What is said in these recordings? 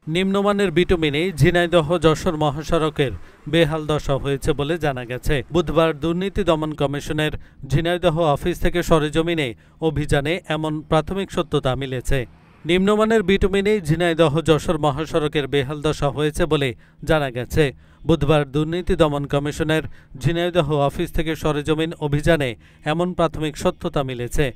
নিম্নমানের বিটুমিনেই ঝিনাইদহ যশোর মহাসড়কের বেহাল দশা হয়েছে বলে জানা গেছে। বুধবার দুর্নীতি দমন কমিশনের ঝিনাইদহ অফিস থেকে সরেজমিনে অভিযানে এমন প্রাথমিক সত্যতা মিলেছে। নিম্নমানের বিটুমিনেই ঝিনাইদহ যশোর মহাসড়কের বেহাল দশা হয়েছে বলে জানা গেছে। বুধবার দুর্নীতি দমন কমিশনের ঝিনাইদহ অফিস থেকে সরেজমিন অভিযানে এমন প্রাথমিক সত্যতা মিলেছে।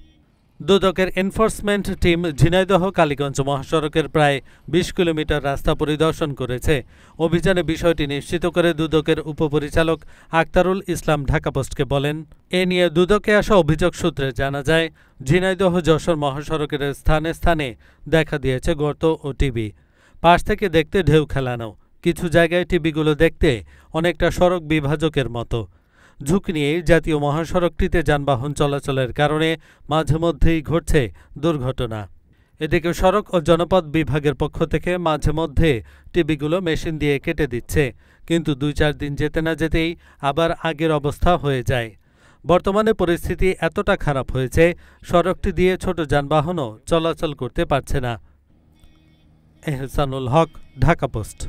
দুদকের এনফোর্সমেন্ট টিম ঝিনাইদহ কালীগঞ্জ মহাসড়কের প্রায় ২০ কিলোমিটার রাস্তা পরিদর্শন করেছে। অভিযানে বিষয়টি নিশ্চিত করে দুদকের উপপরিচালক আক্তারুল ইসলাম ঢাকা পোস্টকে বলেন, এ নিয়ে দুদকে আসা অভিযোগ সূত্রে জানা যায়, ঝিনাইদহ যশোর মহাসড়কের স্থানে স্থানে দেখা দিয়েছে গর্ত ও টিবি। পাশ থেকে দেখতে ঢেউ খেলানো, কিছু জায়গায় টিবিগুলো দেখতে অনেকটা সড়ক বিভাজকের মতো। ঝুঁকি নিয়ে জাতীয় মহাসড়কটিতে যানবাহন চলাচলের কারণে মাঝে মধ্যেই ঘটছে দুর্ঘটনা। এদিকে সড়ক ও জনপথ বিভাগের পক্ষ থেকে মাঝে মধ্যে টিবিগুলো মেশিন দিয়ে কেটে দিচ্ছে, কিন্তু ২-৪ দিন যেতে না যেতেই আবার আগের অবস্থা হয়ে যায়। বর্তমানে পরিস্থিতি এতটা খারাপ হয়েছে, সড়কটি দিয়ে ছোট যানবাহনও চলাচল করতে পারছে না। এহসানুল হক, ঢাকা পোস্ট।